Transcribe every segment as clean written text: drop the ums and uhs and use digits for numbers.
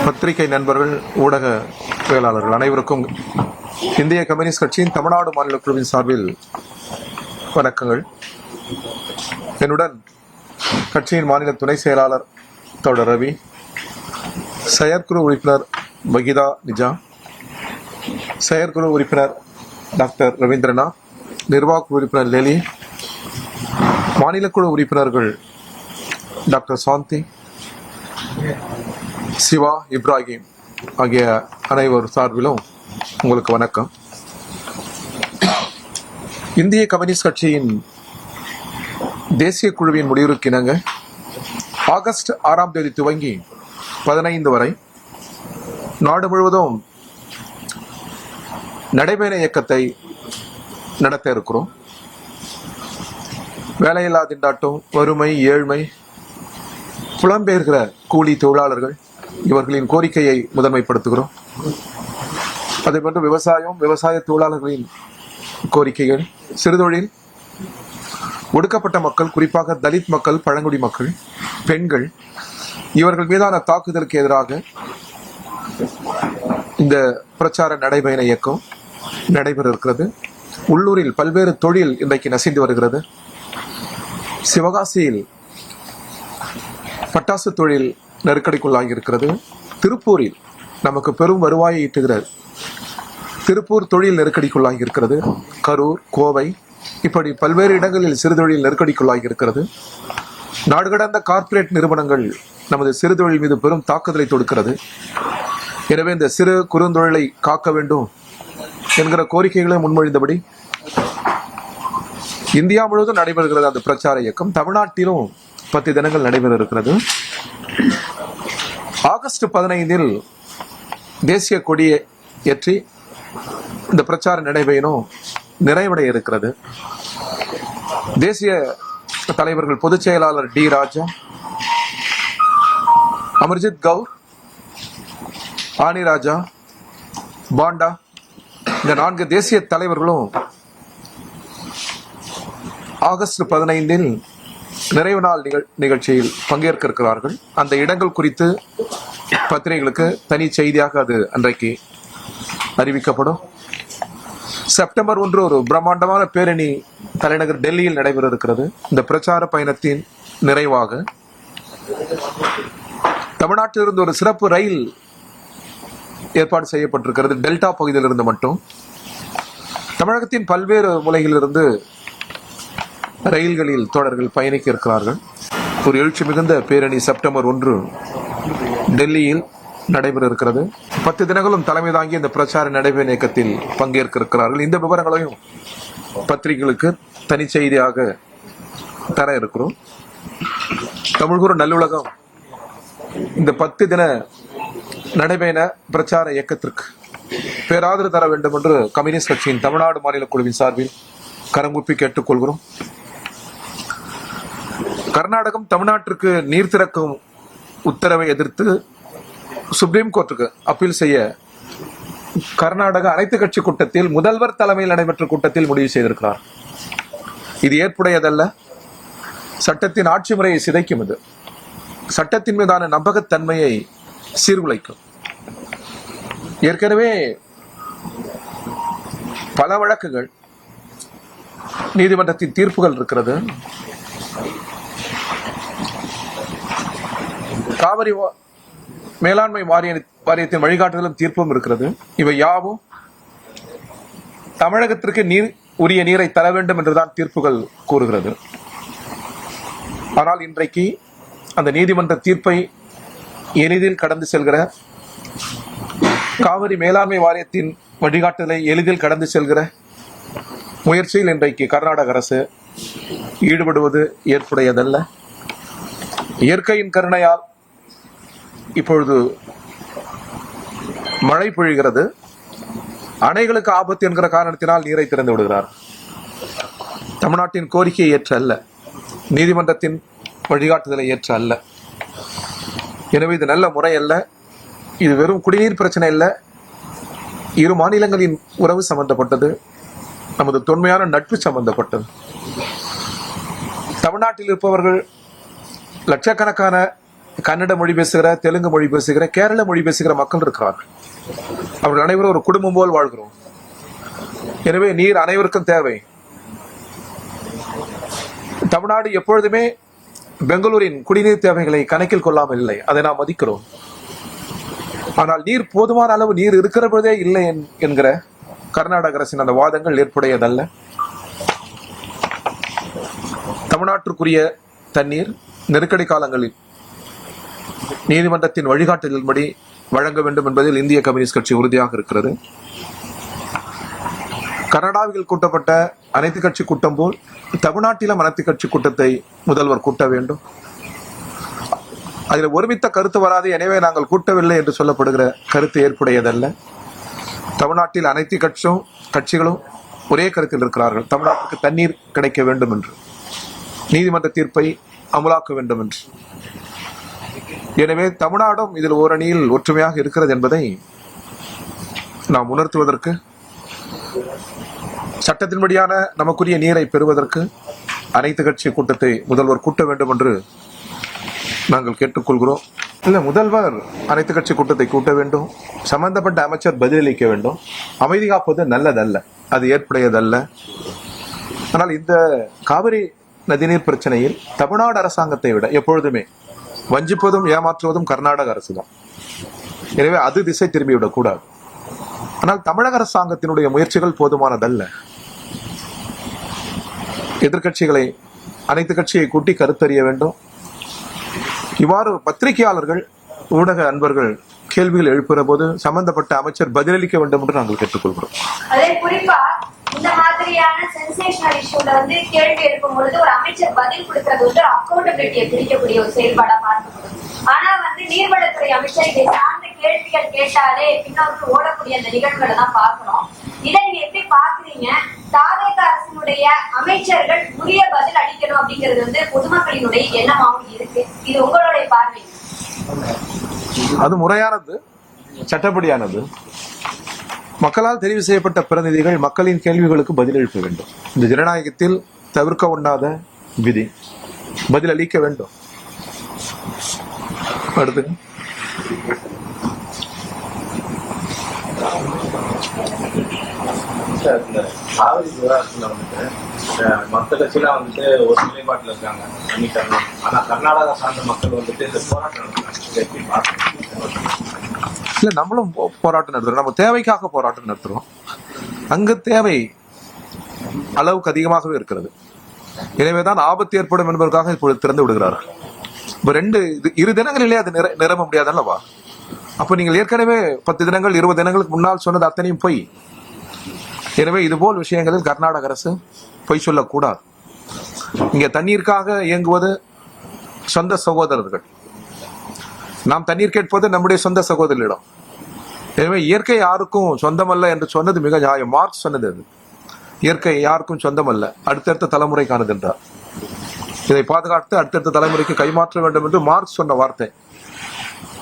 பத்திரிகை நண்பர்கள், ஊடகவியலாளர்கள் அனைவருக்கும் இந்திய கம்யூனிஸ்ட் கட்சியின் தமிழ்நாடு மாநில குழுவின் சார்பில் வணக்கங்கள். என்னுடன் கட்சியின் மாநில துணை செயலாளர் தோழர் ரவி, செயற்குழு உறுப்பினர் பகிதா நிஜா, செயற்குழு உறுப்பினர் டாக்டர் ரவீந்திரநாத், நிர்வாக உறுப்பினர் லெலி, மாநில குழு உறுப்பினர்கள் டாக்டர் சாந்தி, சிவா, இப்ராஹிம் ஆகிய அனைவர் சார்பிலும் உங்களுக்கு வணக்கம். இந்திய கம்யூனிஸ்ட் கட்சியின் தேசிய குழுவின் முடிவிற்கு இணங்க ஆகஸ்ட் 6ஆம் தேதி துவங்கி 15 வரை நாடு முழுவதும் நடைபயண இயக்கத்தை நடத்த இருக்கிறோம். வேலையில்லா திண்டாட்டம், வறுமை, ஏழ்மை, புலம்பெயர்கிற கூலி தொழிலாளர்கள் இவர்களின் கோரிக்கையை முதன்மைப்படுத்துகிறோம். அதேபோன்று விவசாய தொழிலாளர்களின் கோரிக்கைகள், சிறுதொழில், ஒடுக்கப்பட்ட மக்கள், குறிப்பாக தலித் மக்கள், பழங்குடி மக்கள், பெண்கள் இவர்கள் மீதான தாக்குதலுக்கு எதிராக இந்த பிரச்சார நடைபயண இயக்கம் நடைபெற இருக்கிறது. உள்ளூரில் பல்வேறு தொழில் இன்றைக்கு நசிந்து வருகிறது. சிவகாசியில் பட்டாசு தொழில் நெருக்கடிக்குள்ளாகி இருக்கிறது. திருப்பூரில் நமக்கு பெரும் வருவாயை ஈட்டுகிற திருப்பூர் தொழில் நெருக்கடிக்குள்ளாகி இருக்கிறது. கரூர், கோவை, இப்படி பல்வேறு இடங்களில் சிறுதொழில் நெருக்கடிக்குள்ளாகி இருக்கிறது. நாடு கடந்த கார்ப்பரேட் நிறுவனங்கள் நமது சிறுதொழில் மீது பெரும் தாக்குதலை தொடுக்கிறது. எனவே இந்த சிறு குறுந்தொழிலை காக்க வேண்டும் என்கிற கோரிக்கைகளை முன்மொழிந்தபடி இந்தியா முழுவதும் நடைபெறுகிறது அந்த பிரச்சார இயக்கம். தமிழ்நாட்டிலும் 10 தினங்கள் நடைபெற இருக்கிறது. ஆகஸ்ட் 15 தேசிய கொடியை ஏற்றி இந்த பிரச்சார நடைபயணம் நிறைவடைய இருக்கிறது. தேசிய தலைவர்கள் பொதுச் செயலாளர் டி ராஜா, அமர்ஜித் கவுர், ஆனி ராஜா, பாண்டா, இந்த 4 தேசிய தலைவர்களும் ஆகஸ்ட் 15 நிறைவு நாள் நிகழ்ச்சியில் பங்கேற்க இருக்கிறார்கள். அந்த இடங்கள் குறித்து பத்திரிகைகளுக்கு தனி செய்தியாக அது அன்றைக்கு அறிவிக்கப்படும். செப்டம்பர் 1 ஒரு பிரம்மாண்டமான பேரணி தலைநகர் டெல்லியில் நடைபெற இருக்கிறது. இந்த பிரச்சார பயணத்தின் நிறைவாக தமிழ்நாட்டிலிருந்து ஒரு சிறப்பு ரயில் ஏற்பாடு செய்யப்பட்டிருக்கிறது. டெல்டா பகுதியிலிருந்து மட்டும் தமிழகத்தின் பல்வேறு மூலைகளிலிருந்து ரயில்களில் தோழர்கள் பயணிக்க இருக்கிறார்கள். ஒரு எழுச்சி மிகுந்த பேரணி செப்டம்பர் 1 டெல்லியில் நடைபெற இருக்கிறது. 10 தினங்களும் தலைமை தாங்கி இந்த பிரச்சார நடைபெறும் இயக்கத்தில் பங்கேற்க இருக்கிறார்கள். இந்த விவரங்களையும் பத்திரிகைகளுக்கு தனி செய்தியாக தர இருக்கிறோம். தமிழ்கூறு நல்லுலகம் இந்த 10 தின நடைபெற பிரச்சார இயக்கத்திற்கு பேராதரவு தர வேண்டும் என்று கம்யூனிஸ்ட் கட்சியின் தமிழ்நாடு மாநில குழுவின் சார்பில் கரங்கூப்பி கேட்டுக்கொள்கிறோம். கர்நாடகம் தமிழ்நாட்டிற்கு நீர் திறக்கும் உத்தரவை எதிர்த்து சுப்ரீம் கோர்ட்டுக்கு அப்பீல் செய்ய கர்நாடக அனைத்து கட்சி கூட்டத்தில் முதல்வர் தலைமையில் நடைபெற்ற கூட்டத்தில் முடிவு செய்திருக்கிறார். இது ஏற்புடையதல்ல. சட்டத்தின் ஆட்சி முறையை சிதைக்கும். இது சட்டத்தின் மீதான நம்பகத்தன்மையை சீர்குலைக்கும். ஏற்கனவே பல வழக்குகள், நீதிமன்றத்தின் தீர்ப்புகள் இருக்கிறது. காவிரி மேலாண்மை வாரியத்தின் வழிகாட்டுதலும் தீர்ப்பும் இருக்கிறது. இவை யாவும் தமிழகத்திற்கு உரிய நீரை தர வேண்டும் என்றுதான் தீர்ப்புகள் கூறுகிறது. ஆனால் இன்றைக்கு அந்த நீதிமன்ற தீர்ப்பை எளிதில் கடந்து செல்கிற, காவிரி மேலாண்மை வாரியத்தின் வழிகாட்டுதலை எளிதில் கடந்து செல்கிற முயற்சியில் இன்றைக்கு கர்நாடக அரசு ஈடுபடுவது ஏற்புடையதல்ல. இயற்கையின் கருணையால் இப்பொழுது மழை பொழிகிறது. அணைகளுக்கு ஆபத்து என்கிற காரணத்தினால் நீரை திறந்து விடுகிறார். தமிழ்நாட்டின் கோரிக்கையை ஏற்ற அல்ல, நீதிமன்றத்தின் வழிகாட்டுதலை ஏற்ற அல்ல. எனவே இது நல்ல முறை அல்ல. இது வெறும் குடிநீர் பிரச்சனை அல்ல, இரு மாநிலங்களின் உறவு சம்பந்தப்பட்டது, நமது தொன்மையான நட்பு சம்பந்தப்பட்டது. தமிழ்நாட்டில் இருப்பவர்கள் லட்சக்கணக்கான கன்னட மொழி பேசுகிற, தெலுங்கு மொழி பேசுகிற, கேரள மொழி பேசுகிற மக்கள் இருக்கிறார்கள். அவர்கள் அனைவரும் ஒரு குடும்பம் போல் வாழ்கிறோம். எனவே நீர் அனைவருக்கும் தேவை. தமிழ்நாடு எப்பொழுதுமே பெங்களூரின் குடிநீர் தேவைகளை கணக்கில் கொள்ளாமல் இல்லை, அதை நாம் மதிக்கிறோம். ஆனால் நீர் போதுமான அளவு நீர் இருக்கிற பொழுதே இல்லை என்கிற கர்நாடக அரசின் அந்த வாதங்கள் ஏற்புடையதல்ல. தமிழ்நாட்டிற்குரிய தண்ணீர் நெருக்கடி காலங்களில் நீதிமன்றத்தின் வழிகாட்டுதலின்படி வழங்க வேண்டும் என்பதில் இந்திய கம்யூனிஸ்ட் கட்சி உறுதியாக இருக்கிறது. கர்நாடகாவில் கூட்டப்பட்ட அனைத்து கட்சி கூட்டம் போல் தமிழ்நாட்டிலும் அனைத்து கட்சி கூட்டத்தை முதல்வர் கூட்ட வேண்டும். அதில் ஒருமித்த கருத்து வராது, எனவே நாங்கள் கூட்டவில்லை என்று சொல்லப்படுகிற கருத்து ஏற்புடையதல்ல. தமிழ்நாட்டில் அனைத்து கட்சிகளும் ஒரே கருத்தில் இருக்கிறார்கள். தமிழ்நாட்டுக்கு தண்ணீர் கிடைக்க வேண்டும் என்று, நீதிமன்ற தீர்ப்பை அமலாக்க வேண்டும் என்று. எனவே தமிழ்நாடும் இதில் ஓரணியில் ஒற்றுமையாக இருக்கிறது என்பதை நாம் உணர்த்துவதற்கு, சட்டத்தின்படியான நமக்குரிய நீரை பெறுவதற்கு அனைத்து கட்சி கூட்டத்தை முதல்வர் கூட்ட வேண்டும் என்று நாங்கள் கேட்டுக்கொள்கிறோம். இல்ல, முதல்வர் அனைத்து கட்சி கூட்டத்தை கூட்ட வேண்டும். சம்பந்தப்பட்ட அமைச்சர் பதிலளிக்க வேண்டும். அமைதி காப்பது நல்லதல்ல, அது ஏற்புடையதல்ல. ஆனால் இந்த காவிரி நதிநீர் பிரச்சனையில் தமிழ்நாடு அரசாங்கத்தை விட எப்பொழுதுமே வஞ்சிப்பதும் ஏமாற்றுவதும் கர்நாடக அரசு தான். எனவே அது திசை திரும்பிவிடக் கூடாது. ஆனால் தமிழக அரசாங்கத்தினுடைய முயற்சிகள் போதுமானதல்ல. எதிர்கட்சிகளை, அனைத்து கட்சியை கூட்டி கருத்தறிய வேண்டும். இவ்வாறு பத்திரிகையாளர்கள், ஊடக அன்பர்கள் கேள்விகள் எழுப்புகிற போது சம்பந்தப்பட்ட அமைச்சர் பதிலளிக்க வேண்டும் என்று நாங்கள் கேட்டுக்கொள்கிறோம். அதே குறிப்பா இந்த மாதிரியான சென்சேஷனல் இஷ்யூல கேள்வி எழுப்பும் பொழுது ஒரு அமைச்சர் பதில் கொடுக்கிறது அக்கௌண்டபிலிட்டியை பிரிக்கக்கூடிய ஒரு செயல்பாடா பார்க்கப்படும். ஆனா நீர்வளத்துறை அமைச்சர் இதை சார்ந்த கேள்விகள் கேட்டாலே பின்னோருக்கு ஓடக்கூடிய அந்த நிகழ்வுகளை தான் பார்க்கணும். இதை நீங்க எப்படி பாக்குறீங்க? தாவேக அரசினுடைய அமைச்சர்கள் உரிய பதில் அளிக்கணும் அப்படிங்கிறது பொதுமக்களினுடைய எண்ணமாகவும் இருக்கு. இது உங்களுடைய பார்வை? அது முறையானது, சட்டப்படியானது. மக்களால் தெரிவு செய்யப்பட்ட பிரதிநிதிகள் மக்களின் கேள்விகளுக்கு பதிலளிக்க வேண்டும். இந்த ஜனநாயகத்தில் தவிர்க்க ஒண்ணாத விதி. பதிலளிக்க வேண்டும். அடுத்து காவிரி விவகாரத்துல மற்ற கட்சியெல்லாம் ஒரு நிலைப்பாட்டில் இருக்காங்க, பண்ணிட்டாங்க. ஆனா கர்நாடகா சார்ந்த மக்கள் இந்த போராட்டம் நடத்துறாங்க. இல்ல, நம்மளும் போராட்டம் நடத்துறோம். நம்ம தேவைக்காக போராட்டம் நடத்துறோம். அங்கு தேவை அளவுக்கு அதிகமாகவே இருக்கிறது. எனவேதான் ஆபத்து ஏற்படும் என்பதற்காக இப்பொழுது திறந்து விடுகிறார்கள். இப்ப இரு தினங்களிலே அது நிரம்ப முடியாது அல்லவா? அப்ப நீங்கள் ஏற்கனவே 10 தினங்கள் 20 தினங்களுக்கு முன்னால் சொன்னது அத்தனையும் பொய். எனவே இதுபோல் விஷயங்களில் கர்நாடக அரசு பொய் சொல்லக்கூடாது. இங்க தண்ணீருக்காக இயங்குவது சொந்த சகோதரர்கள். நாம் தண்ணீர் கேட்பது நம்முடைய சொந்த சகோதரிடம். எனவே இயற்கை யாருக்கும் சொந்தமல்ல என்று சொன்னது மிக நியாயம். மார்க்ஸ் சொன்னது அது. இயற்கை யாருக்கும் சொந்தமல்ல, அடுத்தடுத்த தலைமுறைக்கானது என்றார். இதை பாதுகாத்து அடுத்தடுத்த தலைமுறைக்கு கைமாற்ற வேண்டும் என்று மார்க்ஸ் சொன்ன வார்த்தை.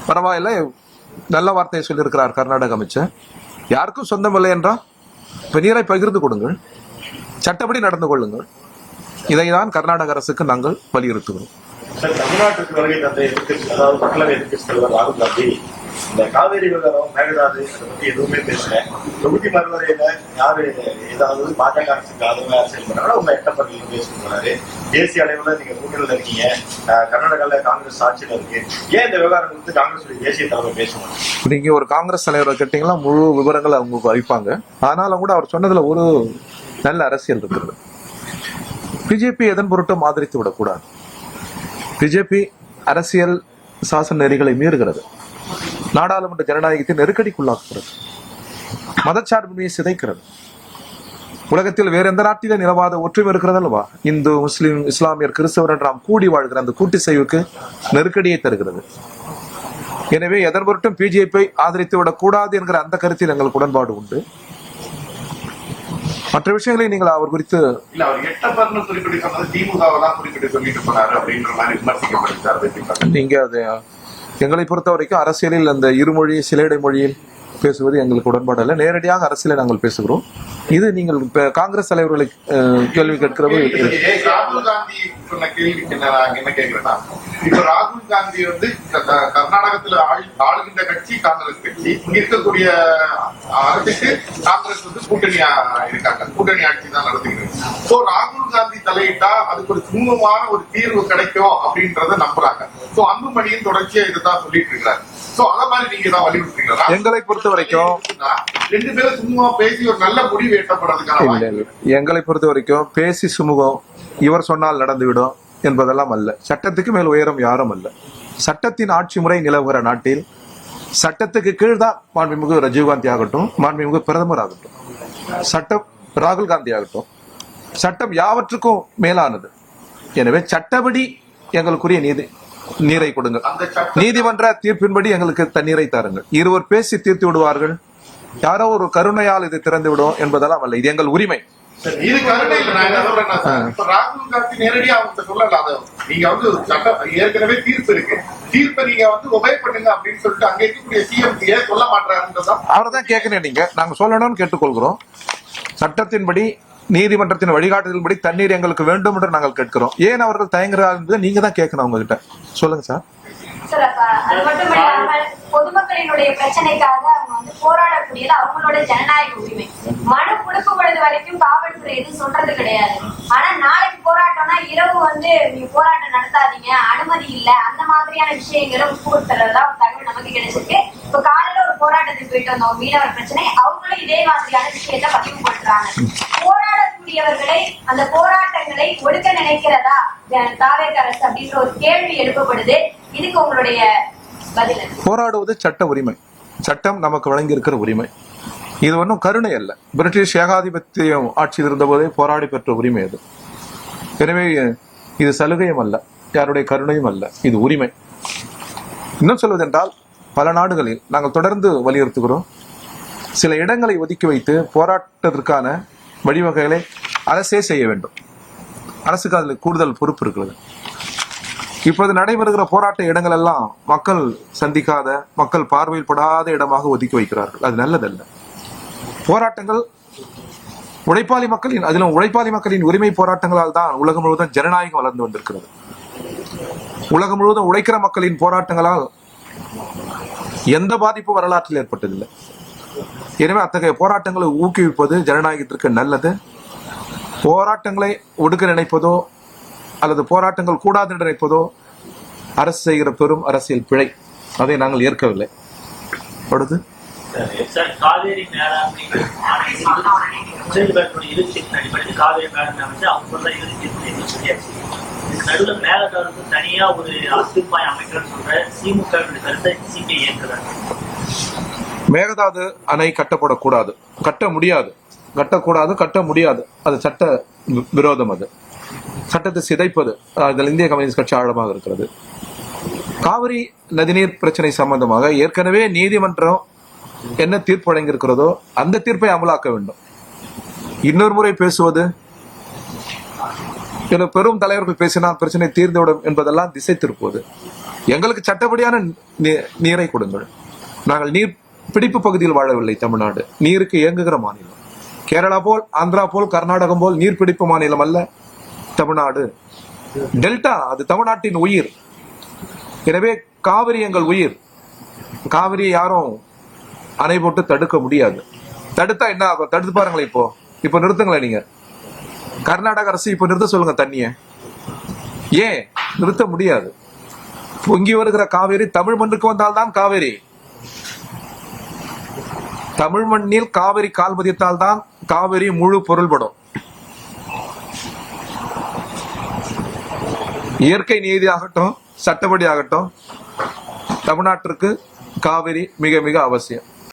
பரவாயில்ல, நல்ல வார்த்தையை சொல்லியிருக்கிறார் கர்நாடக அமைச்சர். யாருக்கும் சொந்தமில்லை என்றால் நீரை பகிர்ந்து கொடுங்கள், சட்டப்படி நடந்து கொள்ளுங்கள். இதைதான் கர்நாடக அரசுக்கு நாங்கள் வலியுறுத்துகிறோம். தமிழ்நாட்டுக்கு வருகை தந்த எதிர்கட்சி, அதாவது மக்களவை எதிர்கட்சி தலைவர் ராகுல் காந்தி இந்த காவேரி விவகாரம், மேகதாது அதை பத்தி எதுவுமே பேசல. தொகுதி மறுவரையில யாரு ஏதாவது பாஜக அரசுக்கு ஆதரவாக செயல்படுறாங்களோ அவங்க எட்டப்பட்டு பேசிட்டு போறாரு. தேசிய அளவுல நீங்க கூட்டணியில் இருக்கீங்க, கர்நாடகால காங்கிரஸ் ஆட்சியில இருக்கு, ஏன் இந்த விவகாரம் குறித்து காங்கிரஸ் தேசிய தலைவர் பேசணும்? நீங்க ஒரு காங்கிரஸ் தலைவரை கேட்டீங்கன்னா முழு விவரங்களை அவங்களுக்கு அளிப்பாங்க. ஆனாலும் கூட அவர் சொன்னதுல ஒரு நல்ல அரசியல் இருக்கிறது. பிஜேபி எதன் பொருட்டும் ஆதரித்து விடக்கூடாது. பிஜேபி அரசியல் சாசன நெறிகளை மீறுகிறது, நாடாளுமன்ற ஜனநாயகத்தை நெருக்கடிக்குள்ளாக்குகிறது, மதச்சார்பின்மையை சிதைக்கிறது. உலகத்தில் வேற எந்த நாட்டில நிலவாத ஒற்றுமை இருக்கிறது அல்லவா? இந்து, முஸ்லிம், இஸ்லாமியர், கிறிஸ்தவர் என்று நாம் கூடி வாழ்கிற அந்த கூட்டு செய்வுக்கு நெருக்கடியை தருகிறது. எனவே எதன் பொருட்டும் பிஜேபி ஆதரித்து விடக்கூடாது என்கிற அந்த கருத்தில் எங்களுக்கு உடன்பாடு உண்டு. மற்ற விஷயங்களை நீங்கள் அவர் குறித்து இல்ல, அவர் எட்டப்பர்னு குறிப்பிட்டு திமுகவெல்லாம் குறிப்பிட்டு சொல்லிட்டு போனாரு அப்படின்ற மாதிரி விமர்சிக்கப்படுகிறார். நீங்க அது எங்களை பொறுத்த வரைக்கும் அரசியலில் அந்த இருமொழி சிலேடை மொழியில் பேசுவது எங்களுக்கு உடன்பாடு இல்லை. நேரடியாக அரசியலை நாங்கள் பேசுகிறோம். இது நீங்கள் காங்கிரஸ் தலைவர்களை கேள்வி கேட்கிறது. ராகுல் காந்தி சொன்ன கேள்விக்கு என்ன கேட்கிறேன்னா, இப்ப ராகுல் காந்தி வந்து கர்நாடகத்துல ஆளுகின்ற கட்சி காங்கிரஸ் கட்சி, இங்க இருக்கக்கூடிய அரசுக்கு காங்கிரஸ் வந்து கூட்டணியா இருக்காங்க, கூட்டணி ஆட்சி தான் நடத்துகிறது. சோ ராகுல் காந்தி தலையிட்டா அதுக்கு ஒரு சுமூகமான ஒரு தீர்வு கிடைக்கும் அப்படின்றத நம்புறாங்க. சோ அன்புமணியின் தொடர்ச்சியா இதுதான் சொல்லிட்டு இருக்காரு. சோ அத மாதிரி நீங்க தான் வலியுறுத்துறீங்களா? எங்களை பொறுத்த வரைக்கும் ரெண்டு பேரும் சும்மா பேசி ஒரு நல்ல முடிவு எட்டப்படுறதுக்கான, எங்களை பொறுத்த வரைக்கும் பேசி சுமூகம் இவர் சொன்னால் நடந்துவிடும் என்பதெல்லாம் அல்ல. சட்டத்துக்கு மேல் உயரம் யாரும் அல்ல. சட்டத்தின் ஆட்சி முறை நிலவுகிற நாட்டில் சட்டத்துக்கு கீழ்தான் மாண்புமிகு ராஜீவ்காந்தி ஆகட்டும், மாண்புமிகு பிரதமர் ஆகட்டும், சட்டம் ராகுல் காந்தி ஆகட்டும், சட்டம் யாவற்றுக்கும் மேலானது. எனவே சட்டப்படி எங்களுக்குரிய நீரை கொடுங்கள். நீதிமன்ற தீர்ப்பின்படி எங்களுக்கு தண்ணீரை தாருங்கள். இருவர் பேசி தீர்த்து விடுவார்கள். யாரோ ஒரு கருணையால் இதை திறந்து விடும் என்பதெல்லாம் அல்ல. இது எங்கள் உரிமை. இது கருணை இல்லை. நான் என்ன சொல்றேன்னா, ராகுல் காந்தி நேரடியா அவங்க சொல்லல. நீங்க வந்து சட்டம் ஏற்கனவே தீர்ப்பு இருக்கு, தீர்ப்பை நீங்க வந்து ஒபே பண்ணுங்க அப்படின்னு சொல்லிட்டு அங்க இருக்கக்கூடிய சிஎம்டிஏ சொல்ல மாட்டாருன்றதான் அவர்தான் கேட்கணும். நீங்க நாங்க சொல்லணும்னு கேட்டுக்கொள்கிறோம். சட்டத்தின்படி நீதிமன்றத்தின் வழிகாட்டுதல்படி தண்ணீர் எங்களுக்கு வேண்டும் என்று நாங்கள் கேட்கிறோம். ஏன் அவர்கள் தயங்குறார்கள் என்பதை நீங்க தான் கேட்கணும் அவங்க கிட்ட. சொல்லுங்க சார். அது மட்டும் இல்லாமல் பொதுமக்களினுடைய பிரச்சனைக்காக அவங்க வந்து போராடக்கூடியது அவங்களோட ஜனநாயக உரிமை. மனு கொடுக்கும் பொழுது வரைக்கும் காவல்துறை எதுவும் சொல்றது கிடையாது. ஆனா நாளைக்கு போராட்டம்னா இரவு வந்து நீங்க போராட்டம் நடத்தாதீங்க, அனுமதி இல்ல, அந்த மாதிரியான விஷயங்களை உட்புகுத்துறதா ஒரு தகவல் நமக்கு கிடைச்சிருக்கு. இப்ப காலையில ஒரு போராட்டத்துக்கு போயிட்டு வந்தோம், மீனவர் பிரச்சனை, அவங்களும் இதே மாதிரியான விஷயத்த பதிவு பண்றாங்க. போராடக்கூடியவர்களை அந்த போராட்டங்களை ஒடுக்க நினைக்கிறதா தாவேக அரசு அப்படின்ற ஒரு கேள்வி எழுப்பப்படுது. இதுக்கு உங்களுடைய பதில்? போராடுவது சட்ட உரிமை, சட்டம் நமக்கு வழங்கி இருக்கிற உரிமை. இது ஒன்றும் கருணை அல்ல. பிரிட்டிஷ் ஏகாதிபத்தியம் ஆட்சியில் இருந்த போதே போராடி பெற்ற உரிமை அது. எனவே இது சலுகையும் அல்ல, யாருடைய கருணையும் அல்ல, இது உரிமை. இன்னும் சொல்வதென்றால் பல நாடுகளில் நாங்கள் தொடர்ந்து வலியுறுத்துகிறோம், சில இடங்களை ஒதுக்கி வைத்து போராட்டத்திற்கான வழிவகைகளை அரசே செய்ய வேண்டும். அரசுக்கு அதில் கூடுதல் பொறுப்பு இருக்கிறது. இப்போது நடைபெறுகிற போராட்ட இடங்கள் எல்லாம் மக்கள் சந்திக்காத, மக்கள் பார்வையில் படாத இடமாக ஒதுக்கி வைக்கிறார்கள். அது நல்லதல்ல. போராட்டங்கள் உழைப்பாளி மக்களின், அதிலும் உழைப்பாளி மக்களின் உரிமை போராட்டங்களால் தான் உலகம் முழுவதும் ஜனநாயகம் வளர்ந்து வந்திருக்கிறது. உலகம் முழுவதும் உழைக்கிற மக்களின் போராட்டங்களால் எந்த பாதிப்பும் வரலாற்றில் ஏற்பட்டதில்லை. எனவே அத்தகைய போராட்டங்களை ஊக்குவிப்பது ஜனநாயகத்திற்கு நல்லது. போராட்டங்களை ஒடுக்க நினைப்பதோ அல்லது போராட்டங்கள் கூடாது என்று நினைப்பதோ அரசு செய்கிற பெரும் அரசியல் பிழை. அதை நாங்கள் ஏற்கவில்லை. அடுத்து காவேரி மேலாண்மை அடிப்படையில் காவேரி மேலாண்மை அமைச்சு அவங்க நடுவில் மேலதாருக்கு தனியா ஒரு தீர்ப்பாயம் அமைக்கிறேன்னு சொல்ற திமுக கருத்தை சிபிஐ ஏற்கிறாங்க. மேகதாது அணை கட்டப்படக்கூடாது, கட்ட முடியாது, கட்டக்கூடாது, கட்ட முடியாது. அது சட்ட விரோதம். அது சட்டத்தை சிதைப்பது. அதில் இந்திய கம்யூனிஸ்ட் கட்சி ஆழமாக இருக்கிறது. காவிரி நதிநீர் பிரச்சனை சம்பந்தமாக ஏற்கனவே நீதிமன்றம் என்ன தீர்ப்பு வழங்கியிருக்கிறதோ அந்த தீர்ப்பை அமலாக்க வேண்டும். இன்னொரு முறை பேசுவது, பெரும் தலைவர்கள் பேசினால் பிரச்சனை தீர்ந்துவிடும் என்பதெல்லாம் திசை திருப்புவது. எங்களுக்கு சட்டப்படியான நீரை கொடுங்கள். நாங்கள் நீர் பிடிப்பு பகுதியில் வாழவில்லை. தமிழ்நாடு நீருக்கு இயங்குகிற மாநிலம். கேரளா போல், ஆந்திரா போல், கர்நாடகம் போல் நீர்பிடிப்பு மாநிலம் அல்ல தமிழ்நாடு. டெல்டா அது தமிழ்நாட்டின் உயிர். எனவே காவிரி எங்கள் உயிர். காவிரியை யாரும் அணை போட்டு தடுக்க முடியாது. தடுத்தா என்ன ஆகும்? தடுத்து பாருங்களேன். இப்போ நிறுத்துங்களேன். நீங்க கர்நாடக அரசு இப்போ நிறுத்த சொல்லுங்க தண்ணிய. ஏன் நிறுத்த முடியாது? பொங்கி வருகிற காவேரி தமிழ் மண்ணுக்கு வந்தால்தான் காவேரி. தமிழ் மண்ணில் காவிரி கால் பதித்தால் தான் காவிரி முழு பொருள்படும். இயற்கை நீதி ஆகட்டும், சட்டப்படி ஆகட்டும், தமிழ்நாட்டிற்கு காவிரி மிக மிக அவசியம்.